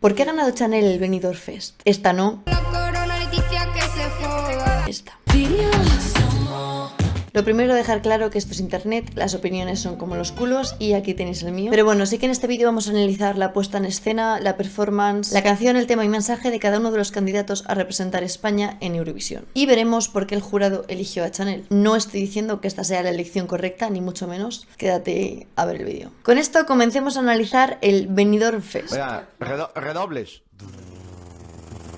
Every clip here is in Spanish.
¿Por qué ha ganado Chanel el Benidorm Fest? Esta no. Esta. Lo primero, dejar claro que esto es internet, las opiniones son como los culos y aquí tenéis el mío. Pero bueno, sí que en este vídeo vamos a analizar la puesta en escena, la performance, la canción, el tema y mensaje de cada uno de los candidatos a representar España en Eurovisión. Y veremos por qué el jurado eligió a Chanel. No estoy diciendo que esta sea la elección correcta, ni mucho menos. Quédate a ver el vídeo. Con esto comencemos a analizar el Benidorm Fest. Mira, redobles.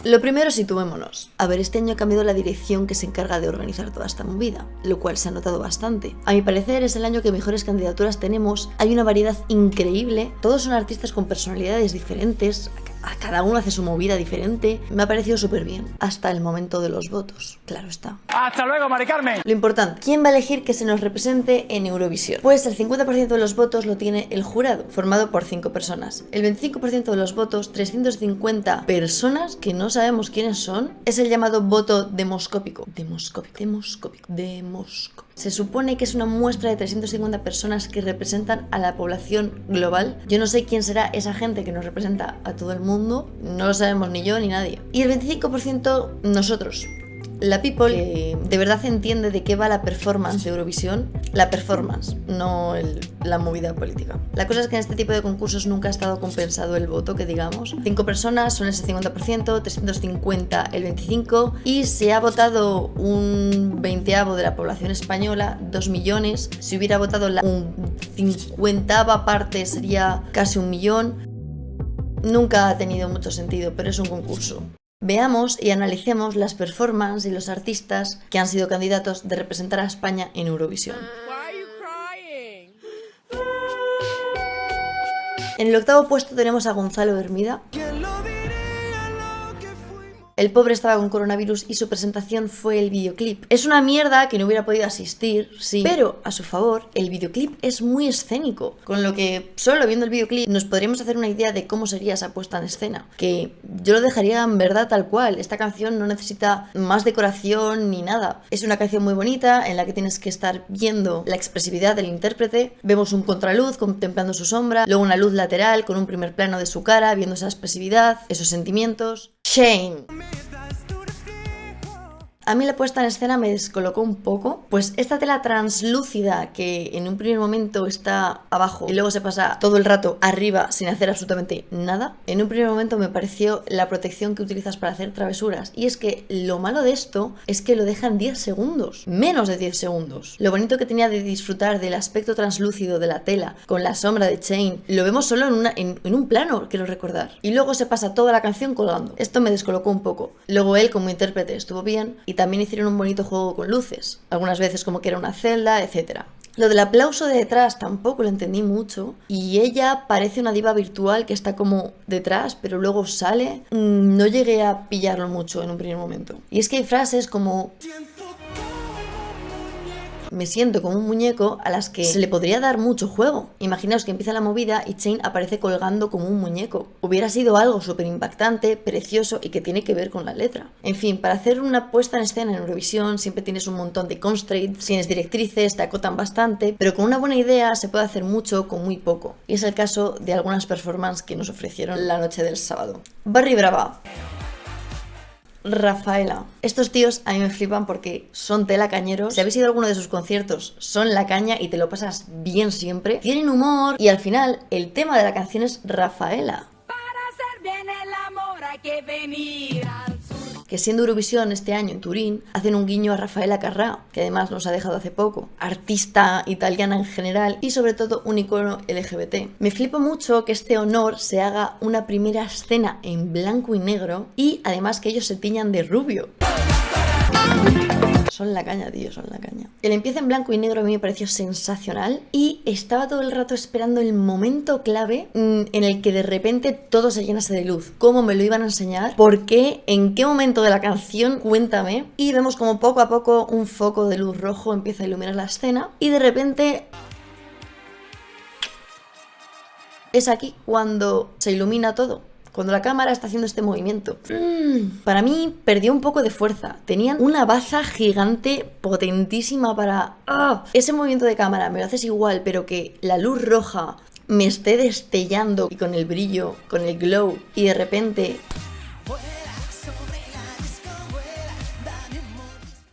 Lo primero, situémonos. A ver, este año ha cambiado la dirección que se encarga de organizar toda esta movida, lo cual se ha notado bastante. A mi parecer es el año que mejores candidaturas tenemos, hay una variedad increíble, todos son artistas con personalidades diferentes, a cada uno hace su movida diferente. Me ha parecido súper bien, hasta el momento de los votos, claro está. ¡Hasta luego, Mari Carmen! Lo importante, ¿quién va a elegir que se nos represente en Eurovisión? Pues el 50% de los votos lo tiene el jurado, formado por 5 personas. El 25% de los votos, 350 personas que no sabemos quiénes son, es el llamado voto demoscópico. Demoscópico. Se supone que es una muestra de 350 personas que representan a la población global. Yo no sé quién será esa gente que nos representa a todo el mundo, no lo sabemos ni yo ni nadie. Y el 25% nosotros. La people que de verdad entiende de qué va la performance de Eurovisión, la performance, no la movida política. La cosa es que en este tipo de concursos nunca ha estado compensado el voto, que digamos. 5 personas son ese 50%, 350 el 25%, y se ha votado un 20avo de la población española, 2 millones. Si hubiera votado un 50ava parte sería casi 1 millón. Nunca ha tenido mucho sentido, pero es un concurso. Veamos y analicemos las performances y los artistas que han sido candidatos de representar a España en Eurovisión. En el 8º puesto tenemos a Gonzalo Hermida. El pobre estaba con coronavirus y su presentación fue el videoclip. Es una mierda que no hubiera podido asistir, sí, pero a su favor, el videoclip es muy escénico, con lo que solo viendo el videoclip nos podríamos hacer una idea de cómo sería esa puesta en escena, que yo lo dejaría en verdad tal cual. Esta canción no necesita más decoración ni nada. Es una canción muy bonita en la que tienes que estar viendo la expresividad del intérprete. Vemos un contraluz contemplando su sombra, luego una luz lateral con un primer plano de su cara, viendo esa expresividad, esos sentimientos. Shane. A mí la puesta en escena me descolocó un poco, pues esta tela translúcida que en un primer momento está abajo y luego se pasa todo el rato arriba sin hacer absolutamente nada, en un primer momento me pareció la protección que utilizas para hacer travesuras. Y es que lo malo de esto es que lo dejan 10 segundos, menos de 10 segundos. Lo bonito que tenía de disfrutar del aspecto translúcido de la tela con la sombra de Shane, lo vemos solo en un plano, quiero recordar. Y luego se pasa toda la canción colgando. Esto me descolocó un poco. Luego él como intérprete estuvo bien. Y también hicieron un bonito juego con luces, algunas veces como que era una celda, etc. Lo del aplauso de detrás tampoco lo entendí mucho, y ella parece una diva virtual que está como detrás pero luego sale. No llegué a pillarlo mucho en un primer momento. Y es que hay frases como me siento como un muñeco a las que se le podría dar mucho juego. Imaginaos que empieza la movida y Shane aparece colgando como un muñeco. Hubiera sido algo súper impactante, precioso y que tiene que ver con la letra. En fin, para hacer una puesta en escena en Eurovisión siempre tienes un montón de constraints, tienes directrices, te acotan bastante, pero con una buena idea se puede hacer mucho con muy poco. Y es el caso de algunas performances que nos ofrecieron la noche del sábado. Barry Brava. Rafaela. Estos tíos a mí me flipan porque son tela cañeros. Si habéis ido a alguno de sus conciertos, son la caña y te lo pasas bien siempre. Tienen humor y al final el tema de la canción es Rafaela. Para hacer bien el amor hay que venir al sur. Que siendo Eurovisión este año en Turín, hacen un guiño a Raffaella Carrà, que además nos ha dejado hace poco. Artista italiana en general y sobre todo un icono LGBT. Me flipa mucho que este honor se haga una primera escena en blanco y negro y además que ellos se tiñan de rubio. Son la caña, tío, son la caña. El empiece en blanco y negro a mí me pareció sensacional y estaba todo el rato esperando el momento clave en el que de repente todo se llenase de luz. ¿Cómo me lo iban a enseñar? ¿Por qué? ¿En qué momento de la canción? Cuéntame. Y vemos como poco a poco un foco de luz rojo empieza a iluminar la escena y de repente es aquí cuando se ilumina todo. Cuando la cámara está haciendo este movimiento. Para mí perdió un poco de fuerza. Tenían una baza gigante, potentísima para... ¡Ah! Ese movimiento de cámara me lo haces igual, pero que la luz roja me esté destellando y con el brillo, con el glow, y de repente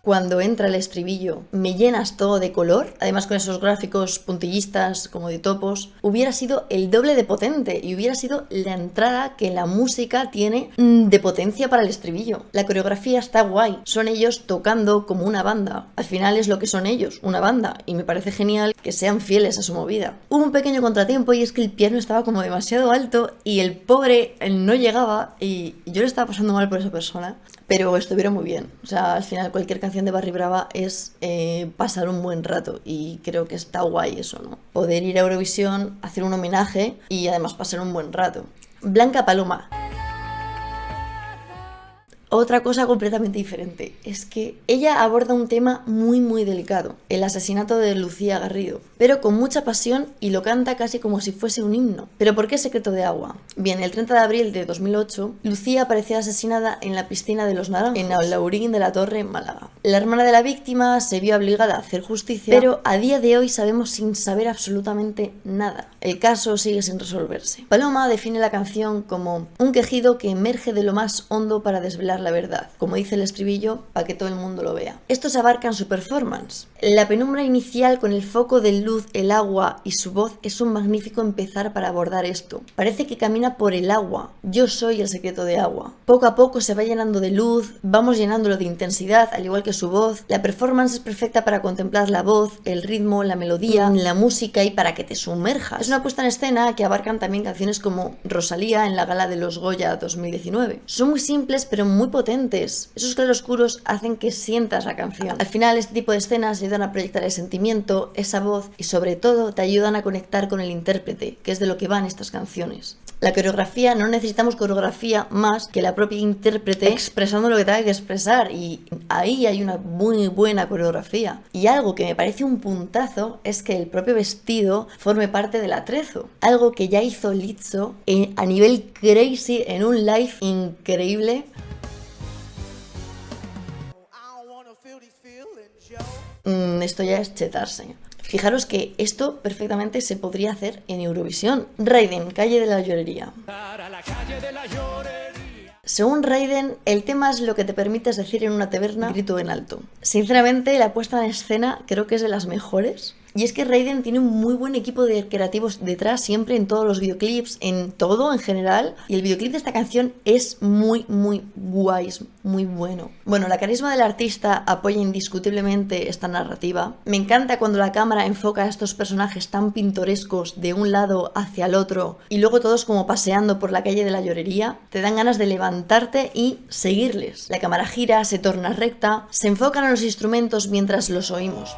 cuando entra el estribillo me llenas todo de color, además con esos gráficos puntillistas como de topos, hubiera sido el doble de potente y hubiera sido la entrada que la música tiene de potencia para el estribillo. La coreografía está guay, son ellos tocando como una banda, al final es lo que son ellos, una banda, y me parece genial que sean fieles a su movida. Hubo un pequeño contratiempo y es que el piano estaba como demasiado alto y el pobre no llegaba y yo le estaba pasando mal por esa persona. Pero estuvieron muy bien. O sea, al final cualquier canción de Barry Brava es pasar un buen rato. Y creo que está guay eso, ¿no? Poder ir a Eurovisión, hacer un homenaje y además pasar un buen rato. Blanca Paloma. Otra cosa completamente diferente es que ella aborda un tema muy delicado, el asesinato de Lucía Garrido, pero con mucha pasión y lo canta casi como si fuese un himno. ¿Pero por qué Secreto de Agua? Bien, el 30 de abril de 2008, Lucía apareció asesinada en la piscina de Los Naranjos, en Alhaurín de la Torre, Málaga. La hermana de la víctima se vio obligada a hacer justicia, pero a día de hoy sabemos sin saber absolutamente nada. El caso sigue sin resolverse. Paloma define la canción como un quejido que emerge de lo más hondo para desvelar la verdad, como dice el estribillo, para que todo el mundo lo vea. Esto se abarca en su performance. La penumbra inicial con el foco de luz, el agua y su voz es un magnífico empezar para abordar esto. Parece que camina por el agua. Yo soy el secreto de agua. Poco a poco se va llenando de luz, vamos llenándolo de intensidad, al igual que su voz. La performance es perfecta para contemplar la voz, el ritmo, la melodía, la música y para que te sumerjas. Es una puesta en escena que abarcan también canciones como Rosalía en la gala de los Goya 2019. Son muy simples pero muy potentes. Esos claroscuros hacen que sientas la canción. Al final este tipo de escenas ayudan a proyectar el sentimiento, esa voz y sobre todo te ayudan a conectar con el intérprete, que es de lo que van estas canciones. La coreografía, no necesitamos coreografía más que la propia intérprete expresando lo que tenga que expresar y ahí hay una muy buena coreografía. Y algo que me parece un puntazo es que el propio vestido forme parte del atrezo. Algo que ya hizo Lizzo a nivel crazy en un live increíble. Esto ya es chetarse. Fijaros que esto perfectamente se podría hacer en Eurovisión. Raiden, Calle de la Llorería. Según Raiden, el tema es lo que te permites decir en una taberna, grito en alto. Sinceramente, la puesta en escena creo que es de las mejores. Y es que Raiden tiene un muy buen equipo de creativos detrás, siempre en todos los videoclips, en todo en general. Y el videoclip de esta canción es muy guay, es muy bueno. Bueno, la carisma del artista apoya indiscutiblemente esta narrativa. Me encanta cuando la cámara enfoca a estos personajes tan pintorescos de un lado hacia el otro y luego todos como paseando por la calle de la Llorería. Te dan ganas de levantarte y seguirles. La cámara gira, se torna recta, se enfocan en los instrumentos mientras los oímos.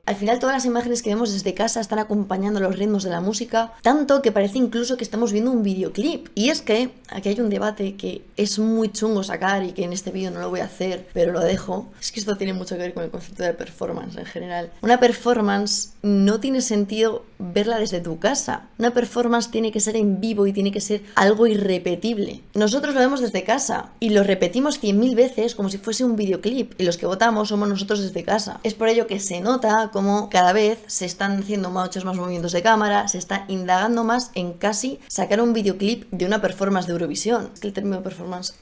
Al final todas las imágenes que vemos desde casa están acompañando los ritmos de la música, tanto que parece incluso que estamos viendo un videoclip. Y es que aquí hay un debate que es muy chungo sacar y que en este vídeo no lo voy a hacer, pero lo dejo. Es que esto tiene mucho que ver con el concepto de performance en general. Una performance no tiene sentido verla desde tu casa. Una performance tiene que ser en vivo y tiene que ser algo irrepetible. Nosotros lo vemos desde casa y lo repetimos 100.000 veces como si fuese un videoclip y los que votamos somos nosotros desde casa. Es por ello que se nota como cada vez se están haciendo muchos más movimientos de cámara, se está indagando más en casi sacar un videoclip de una performance de Eurovisión. Es que el término performance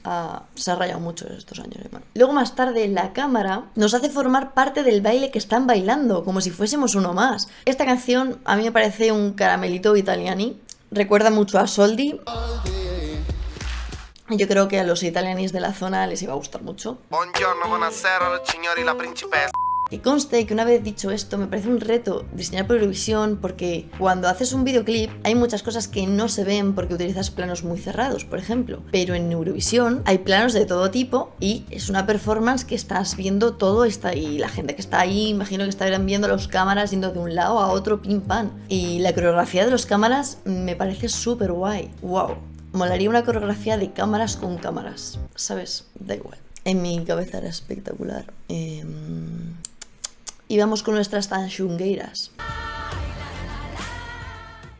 se ha rayado mucho estos años, hermano. Luego más tarde la cámara nos hace formar parte del baile que están bailando, como si fuésemos uno más. Esta canción a mí me parece un caramelito italiani, recuerda mucho a Soldi. Yo creo que a los italianis de la zona les iba a gustar mucho. Buongiorno, buonasera, signori, la principessa. Que conste que una vez dicho esto me parece un reto diseñar por Eurovisión porque cuando haces un videoclip hay muchas cosas que no se ven porque utilizas planos muy cerrados, por ejemplo. Pero en Eurovisión hay planos de todo tipo y es una performance que estás viendo todo y la gente que está ahí imagino que estarán viendo las cámaras yendo de un lado a otro pim pam. Y la coreografía de los cámaras me parece súper guay. Wow. Molaría una coreografía de cámaras con cámaras, ¿sabes? Da igual. En mi cabeza era espectacular. Y vamos con nuestras tan xungueiras.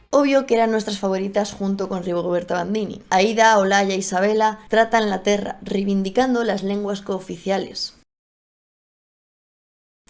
Obvio que eran nuestras favoritas junto con Rigoberta Bandini. Aida, Olaya e Isabela tratan la terra, reivindicando las lenguas cooficiales.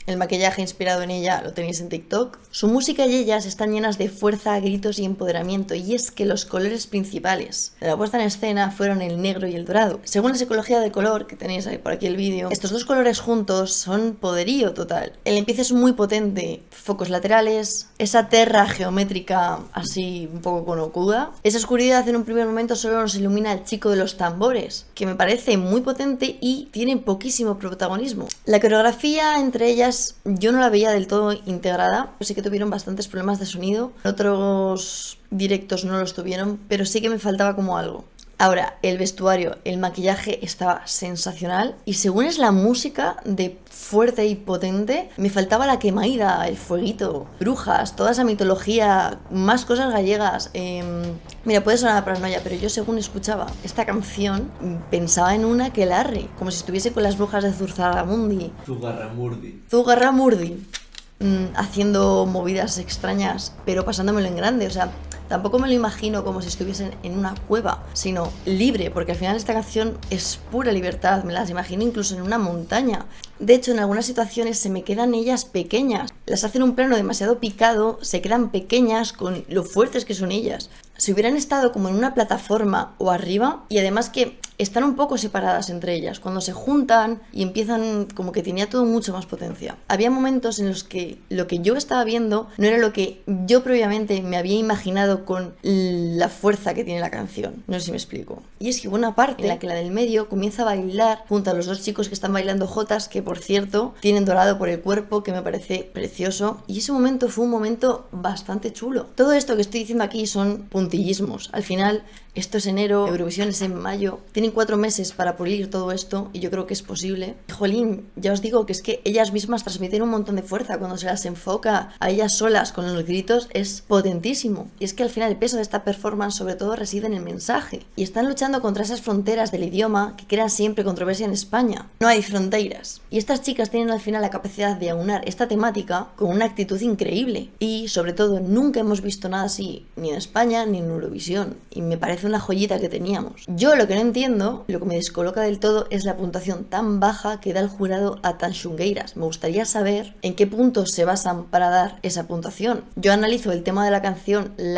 El maquillaje inspirado en ella lo tenéis en TikTok. Su música y ellas están llenas de fuerza, gritos y empoderamiento, y es que los colores principales de la puesta en escena fueron el negro y el dorado. Según la psicología del color, que tenéis ahí por aquí el vídeo, estos dos colores juntos son poderío total. El empiece es muy potente, focos laterales, esa terra geométrica así un poco conocuda. Esa oscuridad en un primer momento solo nos ilumina el chico de los tambores, que me parece muy potente y tiene poquísimo protagonismo. La coreografía entre ellas yo no la veía del todo integrada, sí que tuvieron bastantes problemas de sonido, otros directos no los tuvieron, pero sí que me faltaba como algo. Ahora, el vestuario, el maquillaje estaba sensacional y según es la música de fuerte y potente, me faltaba la quemaída, el fueguito, brujas, toda esa mitología, más cosas gallegas. Mira, puede sonar a paranoia, pero yo según escuchaba esta canción pensaba en una aquelarre, como si estuviese con las brujas de Zugarramurdi. Zugarramurdi. Haciendo movidas extrañas, pero pasándomelo en grande, o sea, tampoco me lo imagino como si estuviesen en una cueva, sino libre, porque al final esta canción es pura libertad, me las imagino incluso en una montaña. De hecho, en algunas situaciones se me quedan ellas pequeñas, las hacen un plano demasiado picado, se quedan pequeñas con lo fuertes que son ellas. Si hubieran estado como en una plataforma o arriba, y además que están un poco separadas entre ellas, cuando se juntan y empiezan, como que tenía todo mucho más potencia. Había momentos en los que lo que yo estaba viendo no era lo que yo previamente me había imaginado con la fuerza que tiene la canción. No sé si me explico. Y es que hubo una parte en la que la del medio comienza a bailar junto a los dos chicos que están bailando jotas, que por cierto tienen dorado por el cuerpo, que me parece precioso. Y ese momento fue un momento bastante chulo. Todo esto que estoy diciendo aquí son puntillismos. Al final, esto es enero, Eurovisión es en mayo. Tienen 4 meses para pulir todo esto y yo creo que es posible. Jolín, ya os digo que es que ellas mismas transmiten un montón de fuerza. Cuando se las enfoca a ellas solas con los gritos es potentísimo. Y es que al final el peso de esta performance sobre todo reside en el mensaje. Y están luchando contra esas fronteras del idioma que crean siempre controversia en España. No hay fronteras. Y estas chicas tienen al final la capacidad de aunar esta temática con una actitud increíble. Y sobre todo nunca hemos visto nada así, ni en España ni en Eurovisión. Y me parece una joyita que teníamos. Yo lo que no entiendo, lo que me descoloca del todo, es la puntuación tan baja que da el jurado a Tanxungueiras. Me gustaría saber en qué puntos se basan para dar esa puntuación. Yo analizo el tema de la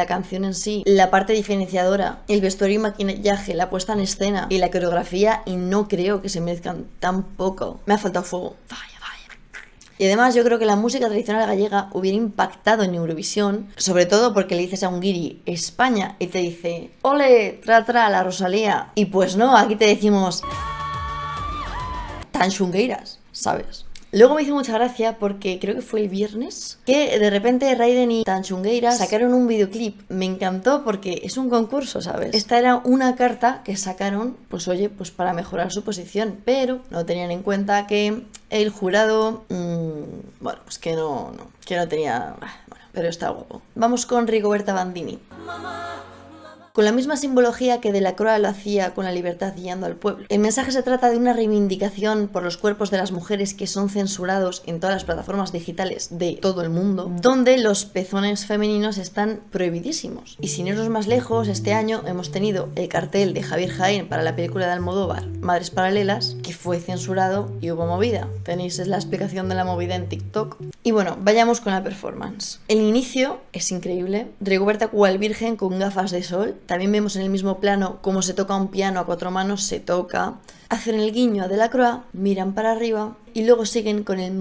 canción en sí, la parte diferenciadora, el vestuario y maquillaje, la puesta en escena y la coreografía, y no creo que se merezcan tan poco. Me ha faltado fuego. Vaya. Y además yo creo que la música tradicional gallega hubiera impactado en Eurovisión, sobre todo porque le dices a un guiri España y te dice ole, tra, la Rosalía. Y pues no, aquí te decimos Tanxungueiras, ¿sabes? Luego me hizo mucha gracia porque creo que fue el viernes que de repente Raiden y Tanxungueiras sacaron un videoclip. Me encantó porque es un concurso, ¿sabes? Esta era una carta que sacaron, pues oye, pues para mejorar su posición, pero no tenían en cuenta que el jurado, bueno, pues que no tenía, bueno, pero está guapo. Vamos con Rigoberta Bandini. Con la misma simbología que Delacroix lo hacía con la libertad guiando al pueblo. El mensaje se trata de una reivindicación por los cuerpos de las mujeres que son censurados en todas las plataformas digitales de todo el mundo, donde los pezones femeninos están prohibidísimos. Y sin irnos más lejos, este año hemos tenido el cartel de Javier Jaén para la película de Almodóvar, Madres Paralelas, que fue censurado y hubo movida. Tenéis la explicación de la movida en TikTok. Y bueno, vayamos con la performance. El inicio es increíble. Rigoberta cual virgen con gafas de sol. También vemos en el mismo plano cómo se toca un piano a 4 manos, se toca. Hacen el guiño a Delacroix, miran para arriba y luego siguen con el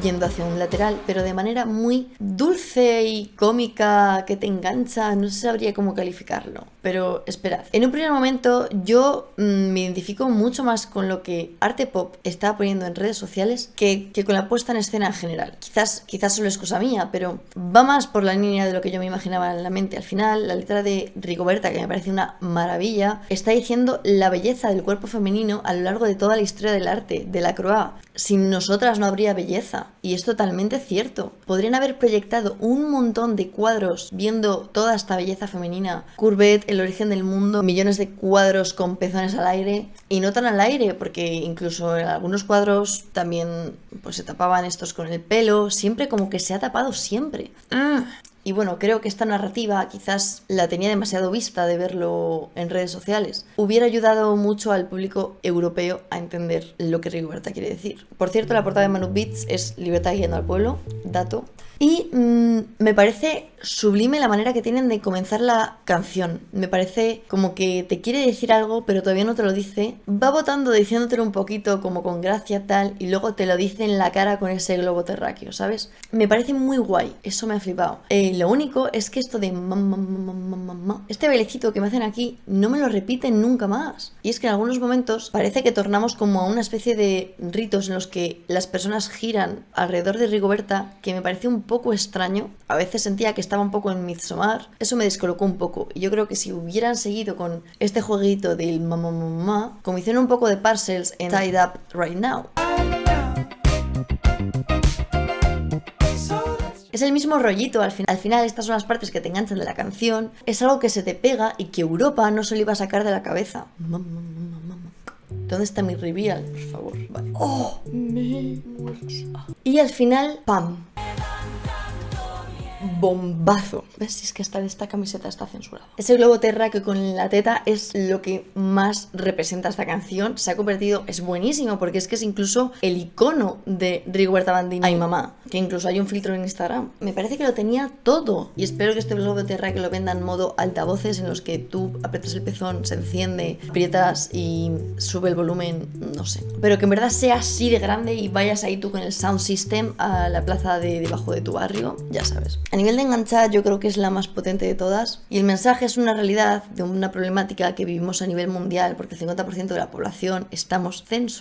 yendo hacia un lateral, pero de manera muy dulce y cómica, que te engancha. No sabría cómo calificarlo, pero esperad. En un primer momento yo me identifico mucho más con lo que Arte Pop estaba poniendo en redes sociales que con la puesta en escena en general. Quizás solo es cosa mía, pero va más por la línea de lo que yo me imaginaba en la mente. Al final, la letra de Rigoberta, que me parece una maravilla, está diciendo la belleza del cuerpo femenino a lo largo de toda la historia del arte, de Delacroix. Sin nosotras no habría belleza. Y es totalmente cierto. Podrían haber proyectado un montón de cuadros viendo toda esta belleza femenina. Courbet, El origen del mundo, millones de cuadros con pezones al aire. Y no tan al aire, porque incluso en algunos cuadros también pues se tapaban estos con el pelo. Siempre como que se ha tapado siempre. Y bueno, creo que esta narrativa quizás la tenía demasiado vista de verlo en redes sociales. Hubiera ayudado mucho al público europeo a entender lo que Rigoberta quiere decir. Por cierto, la portada de Manu Beats es Libertad guiando al pueblo, dato. Y me parece sublime la manera que tienen de comenzar la canción. Me parece como que te quiere decir algo, pero todavía no te lo dice. Va votando diciéndotelo un poquito, como con gracia tal, y luego te lo dice en la cara con ese globo terráqueo, ¿sabes? Me parece muy guay, eso me ha flipado. Lo único es que esto de este bailecito que me hacen aquí, no me lo repiten nunca más. Y es que en algunos momentos parece que tornamos como a una especie de ritos en los que las personas giran alrededor de Rigoberta, que me parece un poco extraño. A veces sentía que estaba un poco en Midsommar. Eso me descolocó un poco. Y yo creo que si hubieran seguido con este jueguito del como hicieron un poco de Parcels en Tied Up Right Now. Es el mismo rollito, al final estas son las partes que te enganchan de la canción. Es algo que se te pega y que Europa no se lo iba a sacar de la cabeza. ¿Dónde está mi reveal? Por favor, vale. ¡Oh! Y al final, ¡pam! Bombazo. ¿Ves? Es que hasta esta camiseta está censurada. Ese globo terráqueo con la teta es lo que más representa esta canción. Se ha convertido, es buenísimo, porque es que es incluso el icono de Rigoberta Bandini. Ay, mamá, que incluso hay un filtro en Instagram. Me parece que lo tenía todo. Y espero que este globo terráqueo lo vendan en modo altavoces, en los que tú aprietas el pezón, se enciende, aprietas y sube el volumen, no sé. Pero que en verdad sea así de grande y vayas ahí tú con el sound system a la plaza de debajo de tu barrio, ya sabes. A nivel de enganchar, yo creo que es la más potente de todas. Y el mensaje es una realidad de una problemática que vivimos a nivel mundial, porque el 50% de la población estamos censurados.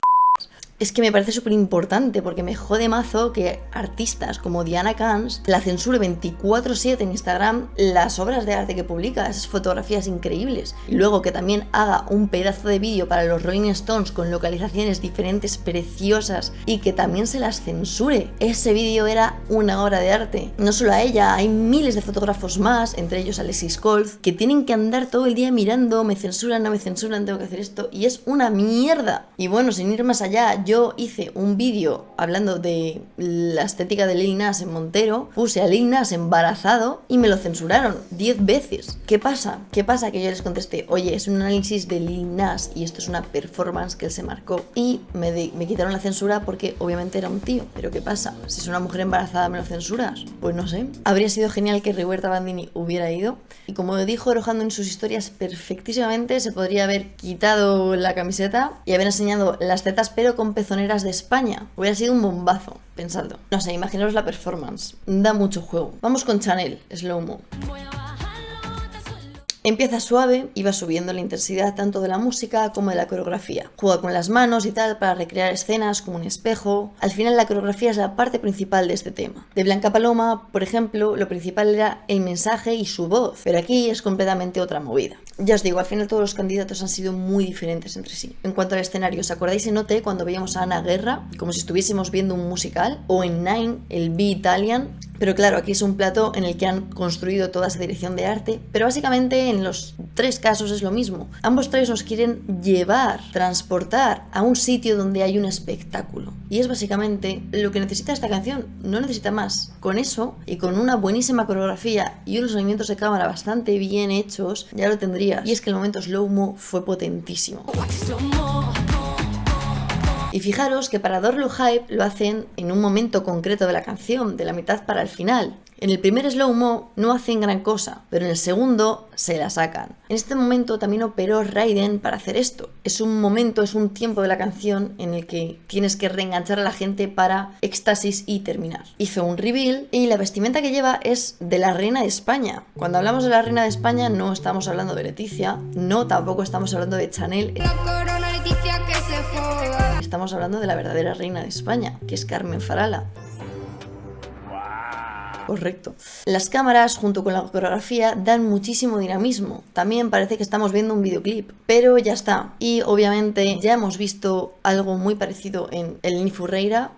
Es que me parece súper importante, porque me jode mazo que artistas como Diana Kanst la censure 24/7 en Instagram las obras de arte que publica, esas fotografías increíbles. Y luego que también haga un pedazo de vídeo para los Rolling Stones con localizaciones diferentes preciosas y que también se las censure. Ese vídeo era una obra de arte. No solo a ella, hay miles de fotógrafos más, entre ellos Alexis Koltz, que tienen que andar todo el día mirando, me censuran, no me censuran, tengo que hacer esto, y es una mierda. Y bueno, sin ir más allá, yo hice un vídeo hablando de la estética de Lil Nas en Montero, puse a Lil Nas embarazado y me lo censuraron 10 veces. ¿Qué pasa? ¿Qué pasa? Que yo les contesté, oye, es un análisis de Lil Nas y esto es una performance que él se marcó. Y me quitaron la censura porque obviamente era un tío. Pero ¿qué pasa? Si es una mujer embarazada, ¿me lo censuras? Pues no sé. Habría sido genial que Rigoberta Bandini hubiera ido. Y como dijo Rojando en sus historias perfectísimamente, se podría haber quitado la camiseta y haber enseñado las tetas pero con pezoneras de España. Hubiera sido un bombazo, pensadlo. No sé, imaginaros la performance. Da mucho juego. Vamos con Chanel, Slow Mo. Empieza suave y va subiendo la intensidad tanto de la música como de la coreografía. Juega con las manos y tal para recrear escenas como un espejo. Al final la coreografía es la parte principal de este tema. De Blanca Paloma, por ejemplo, lo principal era el mensaje y su voz, pero aquí es completamente otra movida. Ya os digo, al final todos los candidatos han sido muy diferentes entre sí. En cuanto al escenario, ¿os acordáis en OT cuando veíamos a Ana Guerra como si estuviésemos viendo un musical? O en Nine, el B-Italian. Pero claro, aquí es un plató en el que han construido toda esa dirección de arte, pero básicamente en los tres casos es lo mismo. Ambos tres nos quieren llevar, transportar a un sitio donde hay un espectáculo. Y es básicamente lo que necesita esta canción, no necesita más. Con eso, y con una buenísima coreografía y unos movimientos de cámara bastante bien hechos, ya lo tendrías. Y es que el momento slow-mo fue potentísimo. Y fijaros que para darle hype lo hacen en un momento concreto de la canción, de la mitad para el final. En el primer slow-mo no hacen gran cosa, pero en el segundo se la sacan. En este momento también operó Raiden para hacer esto. Es un momento, es un tiempo de la canción en el que tienes que reenganchar a la gente para éxtasis y terminar. Hizo un reveal y la vestimenta que lleva es de la reina de España. Cuando hablamos de la reina de España no estamos hablando de Leticia, no tampoco estamos hablando de Chanel. La corona Leticia que se joda. Estamos hablando de la verdadera reina de España, que es Carmen Farala. Correcto. Las cámaras junto con la coreografía dan muchísimo dinamismo. También parece que estamos viendo un videoclip, pero ya está. Y obviamente ya hemos visto algo muy parecido en Eleni Furreira.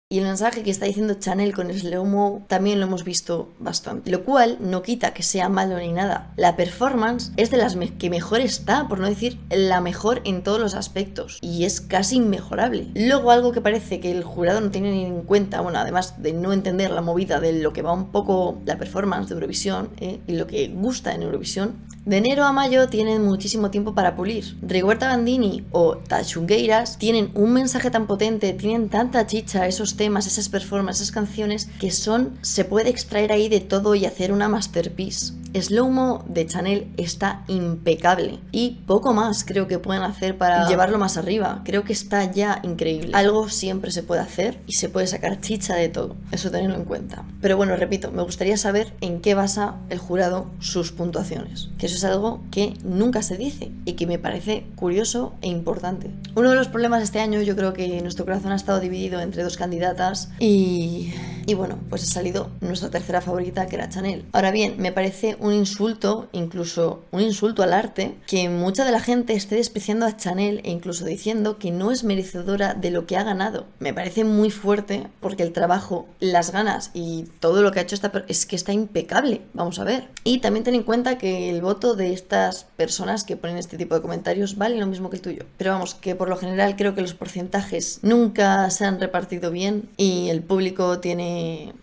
Y el mensaje que está diciendo Chanel con Slow Mo también lo hemos visto bastante. Lo cual no quita que sea malo ni nada. La performance es de las que mejor está, por no decir la mejor en todos los aspectos. Y es casi inmejorable. Luego algo que parece que el jurado no tiene ni en cuenta, bueno, además de no entender la movida de lo que va un poco la performance de Eurovisión y lo que gusta en Eurovisión. De enero a mayo tienen muchísimo tiempo para pulir. Rigoberta Bandini o Tachungueiras tienen un mensaje tan potente, tienen tanta chicha esos temas, esas performances, esas canciones, que se puede extraer ahí de todo y hacer una masterpiece. Slow Mo de Chanel está impecable y poco más creo que pueden hacer para llevarlo más arriba. Creo que está ya increíble. Algo siempre se puede hacer y se puede sacar chicha de todo, eso tenerlo en cuenta. Pero bueno, repito, me gustaría saber en qué basa el jurado sus puntuaciones, que eso es algo que nunca se dice y que me parece curioso e importante. Uno de los problemas de este año, yo creo que nuestro corazón ha estado dividido entre dos candidatas y bueno, pues ha salido nuestra tercera favorita, que era Chanel. Ahora bien, me parece un insulto, incluso un insulto al arte, que mucha de la gente esté despreciando a Chanel e incluso diciendo que no es merecedora de lo que ha ganado. Me parece muy fuerte porque el trabajo, las ganas y todo lo que ha hecho es que está impecable, vamos a ver. Y también ten en cuenta que el voto de estas personas que ponen este tipo de comentarios vale lo mismo que el tuyo. Pero vamos, que por lo general creo que los porcentajes nunca se han repartido bien y el público tiene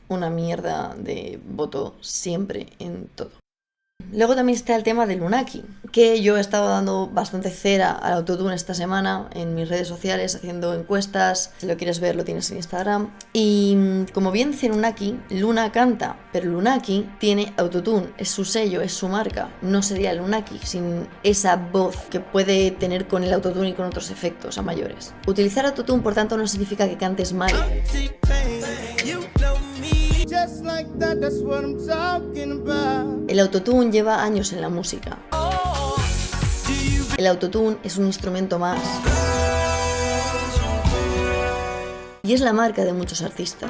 una mierda de voto siempre en todo. Luego también está el tema del Lunaki, que yo he estado dando bastante cera al autotune esta semana en mis redes sociales, haciendo encuestas. Si lo quieres ver, lo tienes en Instagram. Y como bien dice Lunaki, Luna canta, pero Lunaki tiene autotune, es su sello, es su marca. No sería Lunaki sin esa voz que puede tener con el autotune y con otros efectos a mayores. Utilizar autotune, por tanto, no significa que cantes mal. El autotune lleva años en la música. El autotune es un instrumento más. Y es la marca de muchos artistas.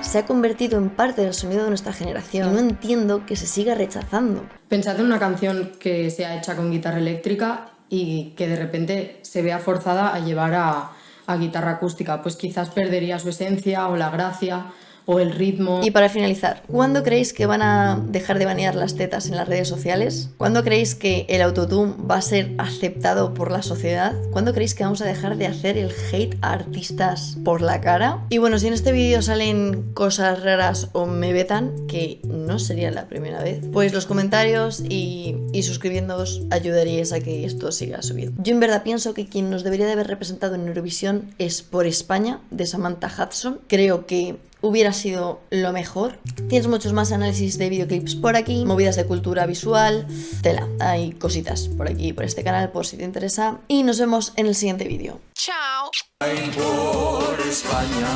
Se ha convertido en parte del sonido de nuestra generación y no entiendo que se siga rechazando. Pensad en una canción que sea hecha con guitarra eléctrica y que de repente se vea forzada a llevar a guitarra acústica, pues quizás perdería su esencia o la gracia o el ritmo. Y para finalizar, ¿cuándo creéis que van a dejar de banear las tetas en las redes sociales? ¿Cuándo creéis que el autotune va a ser aceptado por la sociedad? ¿Cuándo creéis que vamos a dejar de hacer el hate a artistas por la cara? Y bueno, si en este vídeo salen cosas raras o me vetan, que no sería la primera vez, pues los comentarios y suscribiéndoos ayudaríais a que esto siga subiendo. Yo en verdad pienso que quien nos debería de haber representado en Eurovisión es Por España, de Samantha Hudson. Creo que hubiera sido lo mejor. Tienes muchos más análisis de videoclips por aquí, movidas de cultura visual, tela. Hay cositas por aquí, por este canal, por si te interesa. Y nos vemos en el siguiente vídeo. Chao. Por España,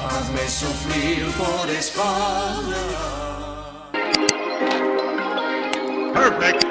hazme sufrir por España. Perfect.